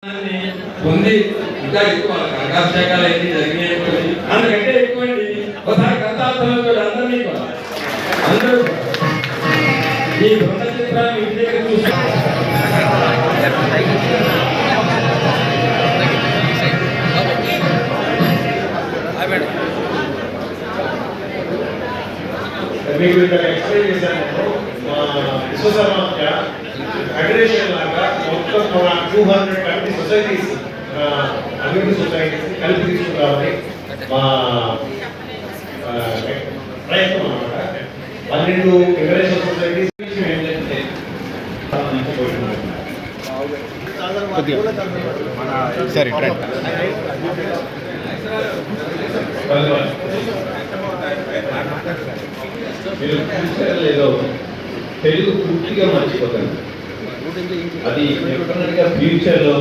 ఉంది ఇంకా ఎక్కువ ఆకాశాలు అయితే జరిగినాయి అందుకంటే ఎక్కువ అండి. ఒకసారి కథార్థంతో అందరినీ కూడా అందరూ ఈ బృంద చిత్రాన్ని ఇంటి దగ్గర చూస్తారు. మీకు ఇక్కడ ఎక్స్ప్లెయిన్ చేశాను. విశ్వసమాఖ్య ఫెడరేషన్ లాగా మొత్తం 230 సొసైటీస్ అభివృద్ధి సొసైటీస్ కలిపి తీసుకుంటామని మా ప్రయత్నం అన్నమాట. 12 ఫెడరేషన్ సొసైటీస్ సరే మీరు చూసారో లేదో తెలుగు పూర్తిగా మర్చిపోతారు. అది డెఫినెట్గా ఫ్యూచర్లో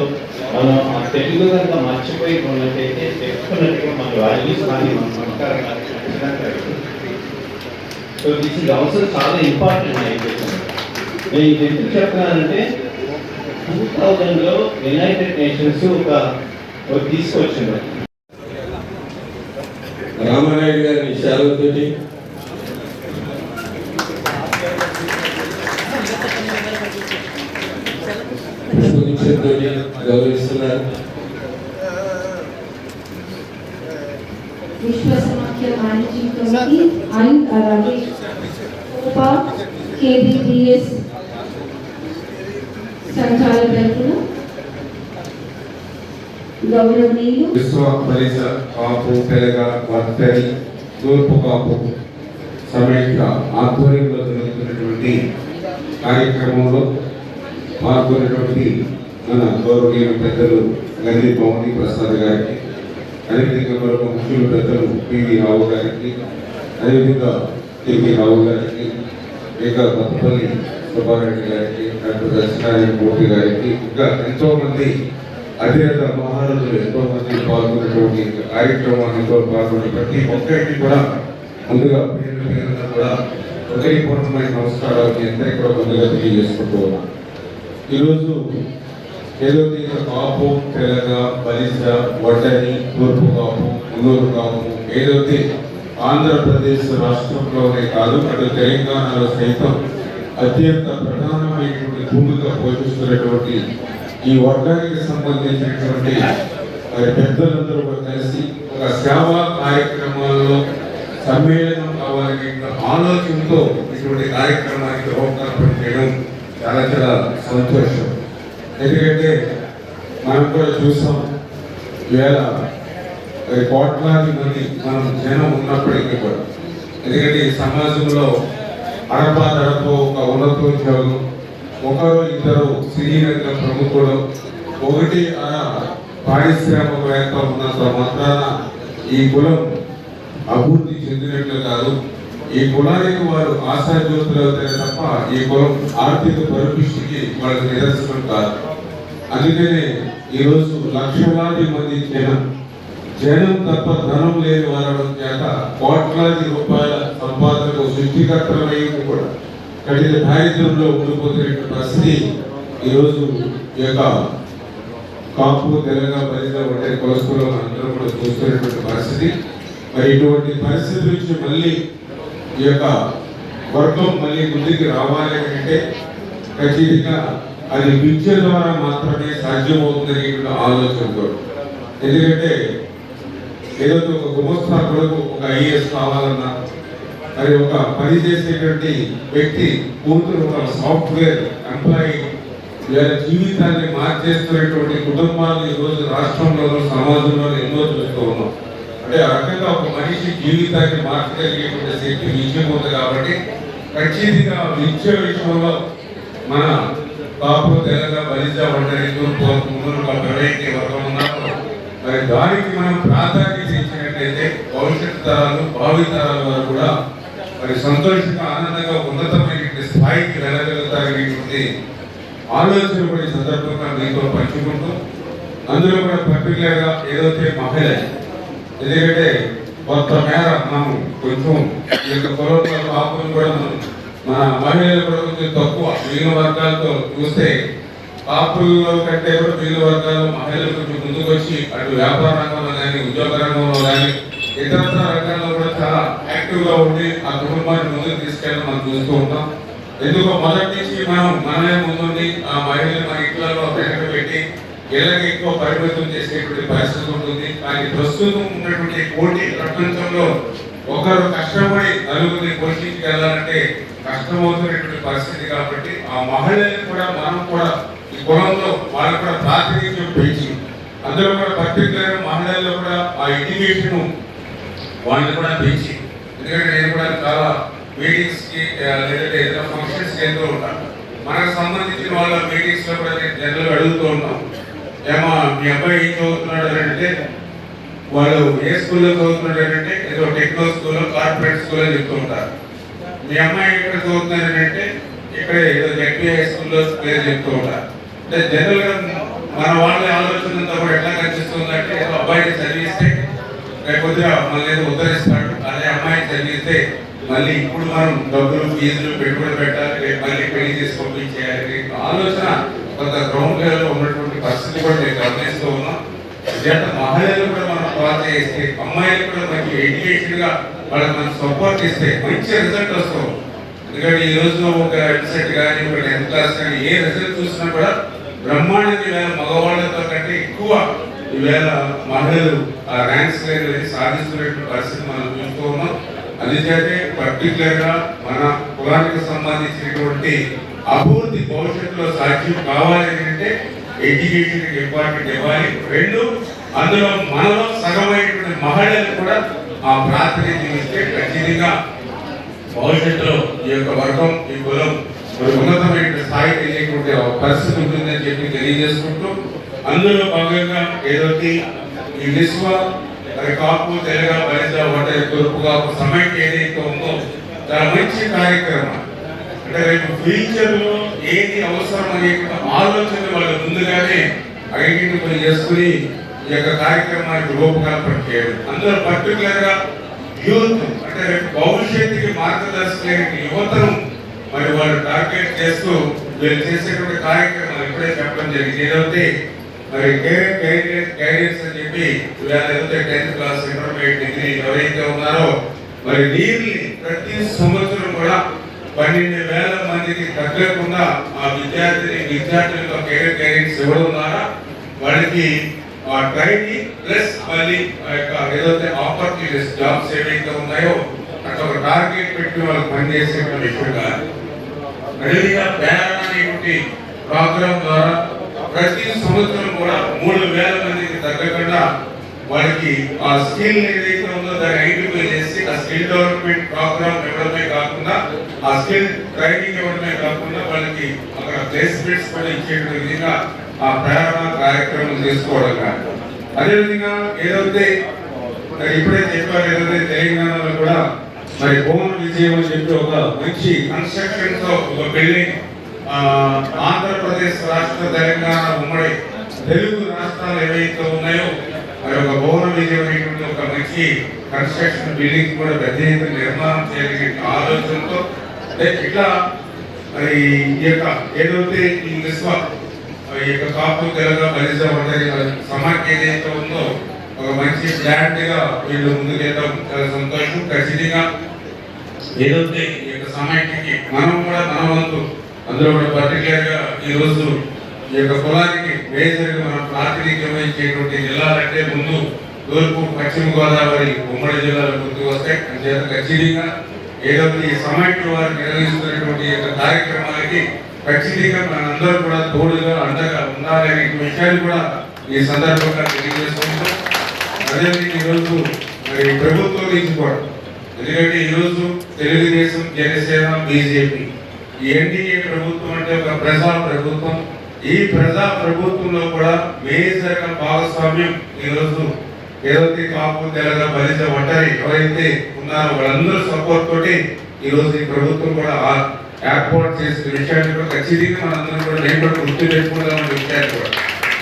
మనం ఆ తెలుగు కనుక మర్చిపోయి ఉన్నట్టయితే డెఫినెట్గా మన వాల్యూస్ కానీ మన సంస్కారం కానీ. సో దిస్ ఇది ఆల్సో చాలా ఇంపార్టెంట్ అయిపోతుంది. నేను ఇది ఎందుకు చెప్తున్నానంటే 2000లో యునైటెడ్ నేషన్స్ ఒక తీసుకొచ్చింది. రామానాయుడు గారిని శాలువతోటి పుష్పగుచ్చంతో గౌరవిస్తున్నారు. విశ్వసమాఖ్య మేనేజింగ్ కమిటీ అండ్ అలాగే కేబిపిఎస్ సంఘాల తరఫున గౌరవనీయులు విశ్వ పరిస కాపు తెలగ వర్తరి తూర్పు కాపు సమైక్య ఆధ్వర్యంలో జరుగుతున్నటువంటి కార్యక్రమంలో పాల్గొన్నటువంటి మన గౌరవనీయ పెద్దలు గంధి భవని ప్రసాద్ గారికి, అదేవిధంగా మరొక ముఖ్యులు పెద్దలు పివి రావు గారికి, అదేవిధంగా కెపి రావు గారికి, ఇంకా కొత్తపల్లి సుబ్బారెడ్డి గారికి, డాక్టర్ దర్శనారాయణ మూర్తి గారికి, ఇంకా ఎంతో మంది అధినేత మహారాజులు ఎంతో మంది పాల్గొన్నటువంటి కార్యక్రమాలతో పాల్గొన్న ప్రతి ఒక్కరికి కూడా ముందుగా పేరుగా కూడా హృదయపూర్వకమైన నమస్కారాలు మీ అందరికీ కూడా ముందుగా తెలియజేసుకుంటూ ఉన్నాం. ఈరోజు ఏదైతే కాపు తెలగ బలిజ వడ్డని తూర్పు కాపు మున్నూరు కాపు ఏదైతే ఆంధ్రప్రదేశ్ రాష్ట్రంలోనే కాదు అటు తెలంగాణలో సైతం అత్యంత ప్రధానమైనటువంటి భూమిక పోషిస్తున్నటువంటి ఈ వర్గానికి సంబంధించినటువంటి మరి పెద్దలందరూ కలిసి ఒక సేవా కార్యక్రమాల్లో సమ్మేళనం కావాలనే ఆలోచనతో ఇటువంటి కార్యక్రమానికి రూపకల్పన చేయడం చాలా చాలా సంతోషం. ఎందుకంటే మనం కూడా చూసాం వేళ కోట్లాది మంది మనం జనం ఉన్నప్పటికీ కూడా, ఎందుకంటే ఈ సమాజంలో అడపాదడపో ఒక ఉన్నతోద్యోగం, ఒకరు ఇద్దరు సినీరంగ ప్రముఖులు, ఒకటి పారిశ్రామికవేత్త ఉన్నంత మాత్రాన ఈ కులం అభివృద్ధి చెందినట్లు కాదు. ఈ కులానికి వారు ఆశాజ్యోతులు అవుతారు తప్ప ఈ కులం ఆర్థిక పరిపుష్టికి వాళ్ళకి నిదర్శనం కాదు. అందుకనే ఈరోజు లక్షలాది మంది జనం తప్ప ధనం లేని వారడం చేత కోట్లాది రూపాయల సంపాదనకు సృష్టికర్తలై కూడా కఠిన దారిద్ర్యంలో ఉండిపోతున్న పరిస్థితి ఈరోజు ఈ యొక్క కాపు తెలంగ బలిజ వంటి కులస్తులు అందరూ కూడా చూస్తున్నటువంటి పరిస్థితి. మరి ఇటువంటి పరిస్థితి నుంచి మళ్ళీ ఈ యొక్క వర్గం మళ్ళీ ముందుకు రావాలి అంటే ఖచ్చితంగా అది విద్య ద్వారా మాత్రమే సాధ్యమవుతుందనే ఆలోచనతో. ఎందుకంటే ఏదో ఒక గుమస్తా కొరకు ఒక ఐఏఎస్ కావాలన్నా, మరి ఒక పని చేసేటువంటి వ్యక్తి కూతురు ఒక సాఫ్ట్వేర్ ఎంప్లాయీ వీళ్ళ జీవితాన్ని మార్చేస్తున్నటువంటి కుటుంబాలు ఈరోజు రాష్ట్రంలోనూ సమాజంలోనూ ఎన్నో చూస్తూ ఉన్నాం. అంటే ఆ రకంగా ఒక మనిషి జీవితాన్ని మార్చగలిగేటువంటి శక్తి విద్య ఉంది. కాబట్టి ఖచ్చితంగా విద్య విషయంలో మన కాపు తెలంగ బలిజ వంటరి మున్నూరు ఎవరైతే వర్గం ఉన్నారో మరి దానికి మనం ప్రాధాన్యత ఇచ్చినట్లయితే భవిష్యత్ తరాలు భావితరాల వారు కూడా మరి సంతోషంగా ఆనందంగా ఉన్నతమైనటువంటి స్థాయికి వెళ్ళగలుగుతారనేటువంటి ఆలోచన కూడా ఈ సందర్భంగా మీతో పంచుకుంటూ, అందులో కూడా పర్టికులర్గా ఏదైతే మహిళ, ఎందుకంటే కొంత మేర మనం కొంచెం ఈ యొక్క కులంలో కాపులు కూడా మన మహిళలు కూడా కొంచెం తక్కువ మిగిలిన వర్గాలతో చూస్తే కాపుల్లో కంటే కూడా మిగిలిన వర్గాలు మహిళలు కొంచెం ముందుకు వచ్చి అటు వ్యాపార రంగంలో కానీ ఉద్యోగ రంగంలో కానీ ఇతరత్ర రంగాల్లో కూడా చాలా యాక్టివ్ గా ఉండి ఆ కుటుంబాన్ని ముందుకు తీసుకెళ్ళి మనం చూస్తూ ఉంటాం. ఎందుకో మొదటి నుంచి మనమే ముందుండి ఆ మహిళలు మన ఇంట్లో వెనక పెట్టి ఇళ్ళకి ఎక్కువ పరిమితం చేసేటువంటి పరిస్థితి ఉంటుంది. కానీ ప్రస్తుతం ఉన్నటువంటి పోటీ ప్రపంచంలో ఒకరు కష్టపడి నలుగురిని పోషించుకెళ్ళాలంటే కష్టమవుతున్నటువంటి పరిస్థితి కాబట్టి ఆ మహిళల్ని కూడా మనం కూడా ఈ కులంలో వాళ్ళకు కూడా ప్రాతినిధ్యం పెంచి అందులో కూడా పర్టికులర్ మహిళల్లో కూడా ఆ ఎడ్యుకేషన్ వాళ్ళని కూడా పెంచి, ఎందుకంటే నేను కూడా చాలా మీటింగ్స్ కి లేదంటే ఏదైనా ఫంక్షన్స్ వెళ్తూ ఉంటాను. మనకు సంబంధించిన వాళ్ళ మీటింగ్స్ లో కూడా నేను జనరల్గా అడుగుతూ ఉంటాం, ఏమో మీ అబ్బాయి ఏం చదువుతున్నాడు అంటే వాళ్ళు ఏ స్కూల్లో చదువుతున్నాడు అంటే ఏదో టెక్నో స్కూల్లో కార్పొరేట్ స్కూల్ అని చెప్తూ ఉంటారు. మీ అమ్మాయి ఇక్కడ చదువుతున్నారంటే ఇక్కడ ఏదో జెడ్పీ హై స్కూల్లో పేరు చెప్తూ ఉంటారు. అంటే జనరల్ గా మన వాళ్ళ ఆలోచన అంతా కూడా ఎట్లా కనిపిస్తుందంటే ఏదో అబ్బాయిని చదివిస్తే లేకపోతే మళ్ళీ ఏదో ఉద్ధరిస్తాడు, అదే అమ్మాయిని చదివిస్తే మళ్ళీ ఇప్పుడు మనం డబ్బులు ఫీజులు పెట్టుబడి పెట్టాలి, మళ్ళీ పెళ్లి చేసి పంపించేయాలి ఆలోచన కొంత గ్రౌండ్ లెవెల్ లో ఉన్నటువంటి పరిస్థితి కూడా నేను గమనిస్తూ ఉన్నాం. మహిళలు కూడా మనం ప్రోత్సహిస్తే చేస్తే అమ్మాయిలు కూడా మంచి ఎడ్యుకేషన్ గా వాళ్ళకి మనం సపోర్ట్ ఇస్తే మంచి రిజల్ట్ వస్తాం. ఎందుకంటే ఈ రోజు ఒక ఎంసెట్ కానీ ఒక 10th క్లాస్ కానీ ఏ రిజల్ట్ చూసినా కూడా బ్రహ్మాండంగా ఈవేళ మగవాళ్ళతో కంటే ఎక్కువ ఈవేళ మహిళలు ఆ ర్యాంక్స్ సాధిస్తున్నటువంటి పరిస్థితి మనం చూస్తూ ఉన్నాం. అది చేతే పర్టికులర్ గా మన కులానికి సంబంధించినటువంటి అభివృద్ధి భవిష్యత్తులో సాధ్యం కావాలి అంటే ఎడ్యుకేషన్ ఇంపార్టెంట్ ఇవ్వాలి. రెండు, అందులో మనలో సగమైనటువంటి మహిళలు కూడా ఆ ప్రాతినిధ్యం ఇస్తే ఖచ్చితంగా భవిష్యత్తులో ఈ యొక్క వర్గం ఈ కులం ఒక ఉన్నతమైన స్థాయికి వెళ్ళేటువంటి పరిస్థితి ఉంటుందని చెప్పి తెలియజేసుకుంటూ, అందులో భాగంగా ఏదైతే ఈ విశ్వ కాపు తెలుగు బలిజ ఒంటరి తూర్పుగా ఒక సమయం ఏదైతే ఉందో చాలా మంచి కార్యక్రమం. అంటే రేపు ఫ్యూచర్ లో ఏది అవసరం అనే ఆలోచన వాళ్ళు ముందుగానే ఐడెంటిఫై చేసుకుని ఈ యొక్క కార్యక్రమానికి రూపకల్పన చేయడం. అందులో పర్టికులర్ గా యూత్ అంటే రేపు భవిష్యత్తుకి మార్గదర్శకమైన యువతను మరి వాళ్ళు టార్గెట్ చేస్తూ వీళ్ళు చేసేటువంటి కార్యక్రమాలు ఇప్పుడే చెప్పడం జరిగింది. ఏదైతే మరి గైడెన్స్ అని చెప్పి ఏదైతే 10th క్లాస్ ఇంటర్మీడియట్ డిగ్రీ ఎవరైతే ఉన్నారో మరి వీరిని ప్రతి సంవత్సరం కూడా 12,000 మందికి తగ్గకుండా ఆ విద్యార్థులకు కెరీర్ గైడెన్స్ ఇవ్వడం ద్వారా వాళ్ళకి ఆ ట్రైనింగ్ ప్లస్ మళ్ళీ ఏదైతే ఆపర్చునిటీస్ జాబ్స్ ఏవైతే ఉన్నాయో అట్లా ఒక టార్గెట్ పెట్టి వాళ్ళకి పనిచేసేటువంటి విషయంగా అదేవిధంగా ప్రేరణ అనేటువంటి ప్రోగ్రామ్ ద్వారా ప్రతి సంవత్సరం కూడా 3,000 మందికి తగ్గకుండా వాళ్ళకి ఆ స్కిల్ ఏదైతే ఉందో దాన్ని ఐడెంటిఫై చేసి ఆ స్కిల్ డెవలప్మెంట్ ప్రోగ్రామ్ ఇవ్వడమే కాకుండా ఆ స్కిల్ ట్రైనింగ్ ఇవ్వడమే కాకుండా వాళ్ళకి అక్కడ ప్లేస్మెంట్స్ కూడా ఇచ్చేటువంటి విధంగా ఆ ప్రేరణ కార్యక్రమం చేసుకోవడం కానీ, అదేవిధంగా ఏదైతే ఇప్పుడే చెప్పారు ఏదైతే తెలంగాణలో కూడా మరి భువన విజయం అని చెప్పి ఒక మంచి కన్స్ట్రక్షన్ తో ఒక బిల్డింగ్ ఆంధ్రప్రదేశ్ రాష్ట్ర తెలంగాణ ఉమ్మడి తెలుగు రాష్ట్రాలు ఏవైతే ఉన్నాయో మరి ఒక భువన విజయం అనేటువంటి ఒక మంచి కన్స్ట్రక్షన్ బిల్డింగ్ కూడా పెద్ద ఎత్తున నిర్మాణం చేయగలిగే ఆలోచనతో ఇట్లా మరి ఈ యొక్క ఏదైతే ఈ విశ్వ ఈ యొక్క కాపు తెలుగు బలిజ ఒంటరి సమాఖ్య ఏదైతే ఉందో ఒక మంచి ప్లాంట్ గా వీళ్ళు ముందుకెళ్ళడం చాలా సంతోషం. ఖచ్చితంగా ఏదైతే ఈ యొక్క సమాఖ్యకి మనం కూడా మన వంతు అందులో కూడా పర్టికులర్ గా ఈ రోజు ఈ యొక్క కులానికి మేజర్ గా మనం ప్రాతినిధ్యం వహించేటువంటి జిల్లాలంటే ముందు తూర్పు పశ్చిమ గోదావరి ఉమ్మడి జిల్లాలు గుర్తుకు వస్తాయి. అంచేత ఖచ్చితంగా ఏదైతే ఈ సమాఖ్య వారు నిర్వహిస్తున్నటువంటి ఈ యొక్క కార్యక్రమాలకి ఖచ్చితంగా మనందరూ కూడా తోడుగా అండగా ఉండాలనే విషయాన్ని కూడా ఈ సందర్భంగా తెలియజేసుకుంటూ, అదేవిధంగా ఈరోజు మరి ప్రభుత్వం నుంచి కూడా ఎందుకంటే ఈరోజు తెలుగుదేశం జనసేన బీజేపీ ఈ ఎన్డీఏ ప్రభుత్వం అంటే ఒక ప్రజా ప్రభుత్వం. ఈ ప్రజా ప్రభుత్వంలో కూడా మేజర్ గా భాగస్వామ్యం ఈరోజు ఏదైతే కాపు తెలుగు బలిజ ఒంటరి ఎవరైతే ఉన్నారో వాళ్ళందరూ సపోర్ట్ తోటి ఈరోజు ఈ ప్రభుత్వం కూడా ఏర్పాటు చేసిన విషయాన్ని కూడా ఖచ్చితంగా మనందరం కూడా నేను కూడా గుర్తు పెట్టుకుంటామన్న విషయాన్ని కూడా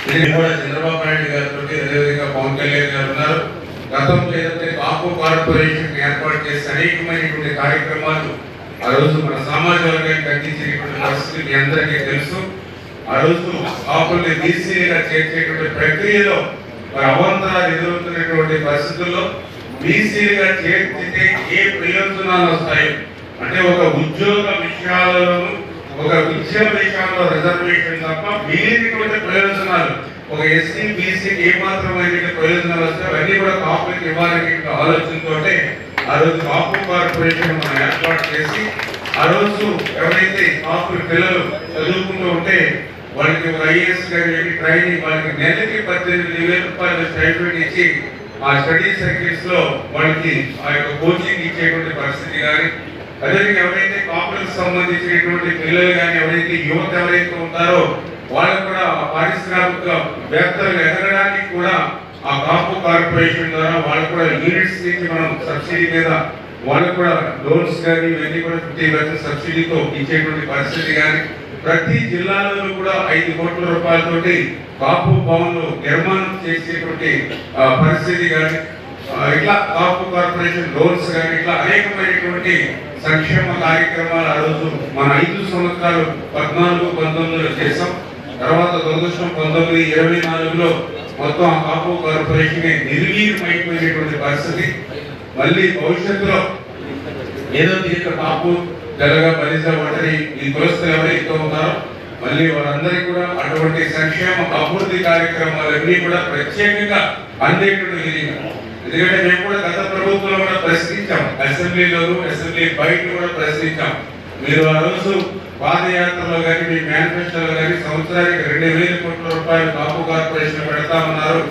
ఇది కూడా చంద్రబాబు నాయుడు గారితో అదేవిధంగా పవన్ కళ్యాణ్ గారు ఉన్నారు. గతంలో ఏదైతే కాపు కార్పొరేషన్ ఏర్పాటు చేసి అనేకమైనటువంటి కార్యక్రమాలు ఆ రోజు మన సమాజ వర్గానికి అందించినటువంటి పరిస్థితి మీ అందరికీ తెలుసు. ఆ రోజు కాపుల్ని బీసీగా చేర్చేటువంటి ప్రక్రియలో మరి అవాంతరాలు ఎదురవుతున్నటువంటి పరిస్థితుల్లో బీసీగా చేర్చితే ఏ ప్రయోజనాలు వస్తాయి అంటే ఒక ఉద్యోగ విషయాలలోనూ ఒక విద్య విషయంలో రిజర్వేషన్ తప్ప మిగిలినటువంటి ప్రయోజనాలు ఒక ఎస్సీ బీసీకి ఏమాత్రమైన ప్రయోజనాలు వస్తే అవన్నీ కూడా కాపులకు ఇవ్వాలని ఆలోచనతో ఆ రోజు కాపు కార్పొరేషన్ మనం ఏర్పాటు చేసి ఆ రోజు ఎవరైతే కాపుల పిల్లలు చదువుకుంటూ ఉంటే వాళ్ళకి ఒక ఐఏఎస్ గారి ట్రైనింగ్ వాళ్ళకి నెలకి 18,000 రూపాయలు స్టైపెండ్ ఇచ్చి ఆ స్టడీ సర్కిల్స్ లో వాళ్ళకి ఆ యొక్క కోచింగ్ ఇచ్చేటువంటి పరిస్థితి కానీ అదేవిధంగా ఎవరైతే కాపులకు సంబంధించినటువంటి పిల్లలు కానీ ఎవరైతే యువత ఎవరైతే ఉంటారో వాళ్ళకు కూడా పారిశ్రామిక వేత్తలు ఎదగడానికి కూడా ఆ కాపు కార్పొరేషన్ ద్వారా వాళ్ళకు కూడా యూనిట్స్ నుంచి మనం సబ్సిడీ మీద వాళ్ళకు కూడా లోన్స్ కానీ ఇవన్నీ కూడా 50% సబ్సిడీతో ఇచ్చేటువంటి పరిస్థితి కానీ ప్రతి జిల్లాలో కూడా 5 కోట్ల రూపాయలతోటి కాపు భవన్లు నిర్మాణం చేసేటువంటి పరిస్థితి కానీ ఇట్లా కాపు కార్పొరేషన్ లోన్స్ కానీ ఇట్లా అనేకమైనటువంటి సంక్షేమ కార్యక్రమాలు ఆ రోజు మన 5 సంవత్సరాలు 14-19లో చేసాం. తర్వాత దురదృష్టం 19-24లో మొత్తం ఆ కాపు కార్పొరేషన్ నిర్వీర్యమైపోయినటువంటి పరిస్థితి. మళ్ళీ భవిష్యత్తులో ఏదో దీంట్లో కాపు తెలగ బలిజ ఒంటరి ఈ కులస్తులు ఎవరైతే ఉన్నారో మళ్ళీ వారందరికీ కూడా అటువంటి సంక్షేమ అభివృద్ధి కార్యక్రమాలన్నీ కూడా ప్రత్యేకంగా అందేటువంటి విధంగా ఎందుకంటే మేము కూడా గత ప్రభుత్వంలో కూడా ప్రశ్నించాం, అసెంబ్లీలోను అసెంబ్లీ బయట కూడా ప్రశ్నించాం. మీరు ఆ రోజు పాదయాత్రలో కానీ మీ మేనిఫెస్టోలో కానీ సంవత్సరానికి 2,000 కోట్ల రూపాయలు కాపు కార్పొరేషన్ పెడతామన్నారు.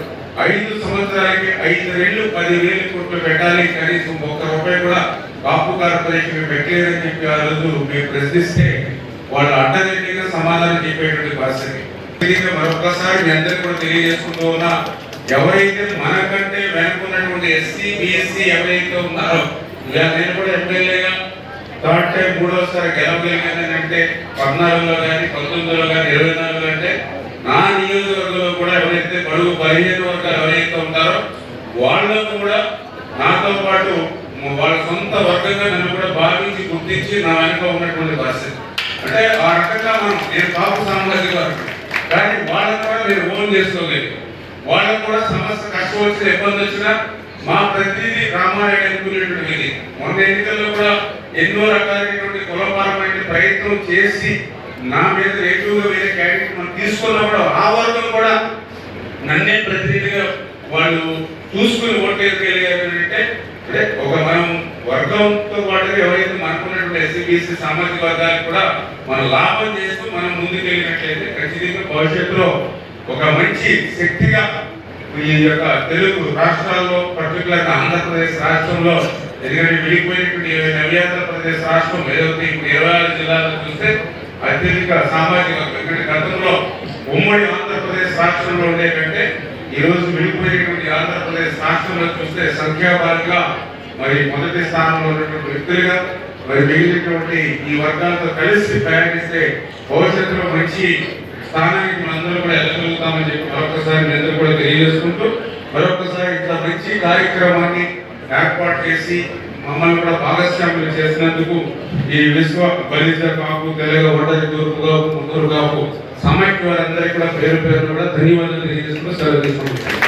5 సంవత్సరాలకి 5 రెళ్ళు 10,000 కోట్లు పెట్టాలి, కనీసం 1 రూపాయి కూడా కాపు కార్పొరేషన్ పెట్టలేదని చెప్పి ఆ రోజు మేము ప్రశ్నిస్తే వాళ్ళు అడ్డదిడ్డిగా సమాధానం చెప్పేటువంటి పరిస్థితి. మరొకసారి మీ అందరికీ కూడా తెలియజేసుకుంటూ ఉన్నా, ఎవరైతే మనకంటే వెనుకున్నటువంటి ఎస్సీ బీఎస్సీ ఎవరైతే ఉన్నారో నేను కూడా ఎమ్మెల్యేగా థర్డ్ టైం 3వసారి గెలవగలిగానంటే 14లో కానీ 19లో కానీ 24లో అంటే నా నియోజకవర్గంలో కూడా ఎవరైతే బడుగు బలహీన వర్గాలు ఎవరైతే ఉంటారో వాళ్ళకు కూడా నాతో పాటు వాళ్ళ సొంత వర్గంగా నన్ను కూడా భావించి గుర్తించి నా వెనుక ఉన్నటువంటి పరిస్థితి. అంటే ఆ రకంగా నేను కాపు సామాజిక వర్గం కానీ వాళ్ళని కూడా నేను ఓన్ చేసుకోలేదు. వాళ్ళకు కూడా సమస్య కష్టం వచ్చిన ఇబ్బంది వచ్చినా మా ప్రతినిధి రామారాయుడు అనుకునేటువంటి మొన్న ఎన్నికల్లో కూడా ఎన్నో రకాలైనటువంటి కులపరమైన ప్రయత్నం చేసి నా మీద రేటుగా వేరే క్యాండిడేట్ మనం తీసుకున్నప్పుడు ఆ వర్గం కూడా నన్నే ప్రతినిధిగా వాళ్ళు చూసుకుని ఓటేయగలిగారు. అంటే ఒక మనం వర్గంతో పాటు ఎవరైతే మనకున్నటువంటి ఎస్సీబీసీ సామాజిక వర్గాలకు కూడా మనం లాభం చేస్తూ మనం ముందుకెళ్ళినట్లయితే ఖచ్చితంగా భవిష్యత్తులో ఒక మంచి శక్తిగా ఈ యొక్క తెలుగు రాష్ట్రాల్లో పర్టికులర్ ఆంధ్రప్రదేశ్ రాష్ట్రంలో ఎందుకంటే విడిపోయినటువంటి నవ్యాంధ్రప్రదేశ్ రాష్ట్రం ఏదైతే ఇప్పుడు 26 జిల్లాలో చూస్తే అత్యధిక సామాజిక ఎందుకంటే గతంలో ఉమ్మడి ఆంధ్రప్రదేశ్ రాష్ట్రంలో ఉండే కంటే ఈ రోజు విడిపోయినటువంటి ఆంధ్రప్రదేశ్ రాష్ట్రంలో చూస్తే సంఖ్యాబలంగా మరి మొదటి స్థానంలో ఉన్నటువంటి వ్యక్తులుగా మరి మిగిలినటువంటి ఈ వర్గాలతో కలిసి ప్రయాణిస్తే భవిష్యత్తులో మంచి స్థానానికి మనందరూ కూడా వెళ్ళగలుగుతామని చెప్పి మరొకసారి మీ అందరూ కూడా తెలియజేసుకుంటూ మరొకసారి ఇట్లా మంచి కార్యక్రమాన్ని ఏర్పాటు చేసి మమ్మల్ని కూడా భాగస్వాములు చేసినందుకు ఈ విశ్వ బలిజ కాపు తెలగ ఒంటరి తూర్పు కాపు ముత్తూరు కాపు సమైక్య వారందరికీ కూడా పేరు పేరు కూడా ధన్యవాదాలు తెలియజేసుకుంటూ సెలవు తీసుకుంటున్నాను.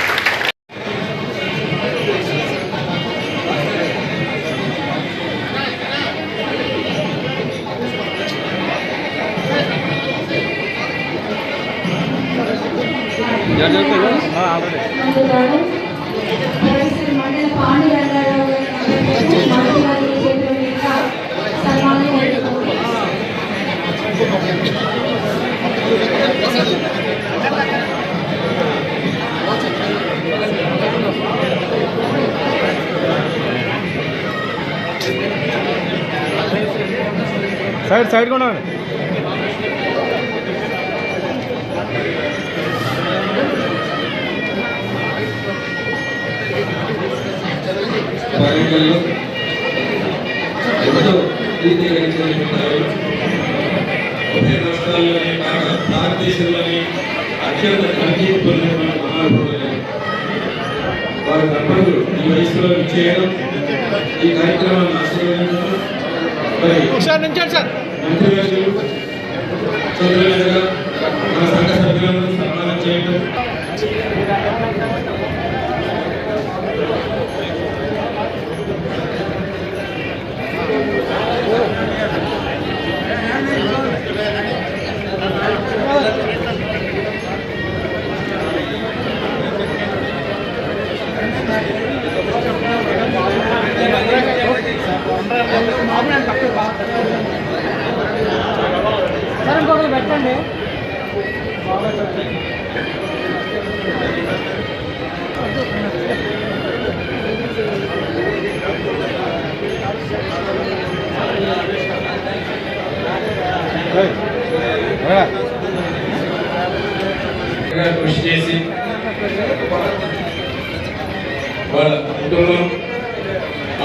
మండల పాండు రంగారావు సైడ్ కూడా ఎంతో ప్రీతికరించుకుంటున్నారు. ఉభయ రాష్ట్రాల్లోని భారతదేశంలోని అత్యంత కంటికి పొందినటువంటి మహానుభావులు వారి దంపతులు ఈ వయసులో చేయడం ఈ కార్యక్రమాన్ని ఆశీర్వదించడం మరి మంత్రివర్యులు చంద్రబాబు మన సంఘ సభ్యులను సన్మానం చేయడం. సార్ ఇంకొకటి పెట్టండి. కృషి చేసి వాళ్ళ కుటుంబం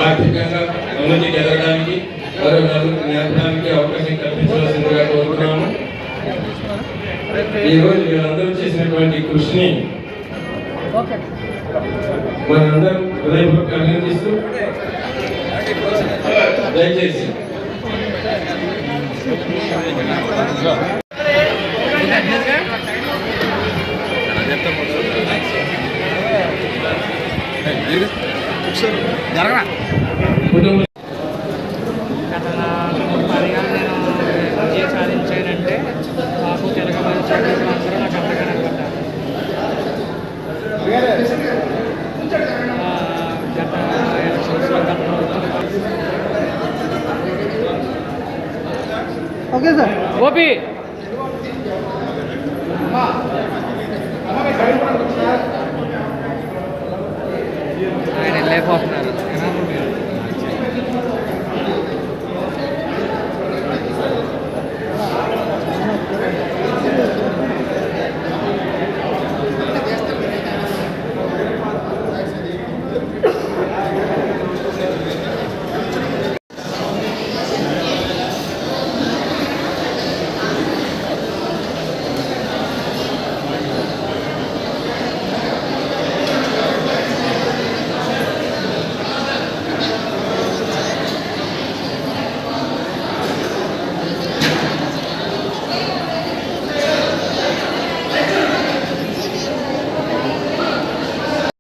ఆర్థికంగా ఉన్నతికి ఎదగడానికి మరో నలుగురికి నేర్పడానికి అవకాశం కల్పించవలసిందిగా కోరుతున్నాము. ఈరోజు వీళ్ళందరూ చేసినటువంటి కృషిని మనందరం హృదయపూర్వక అభినందిస్తూ దయచేసి కుటుంబ విజయం సాధించానంటే మాకు తెలుగు మంచి అందరూ నాకు అంతగా అనుకుంటారు. గత ఎలక్షన్స్లో గత ప్రభుత్వం ఓకే సార్. గోపి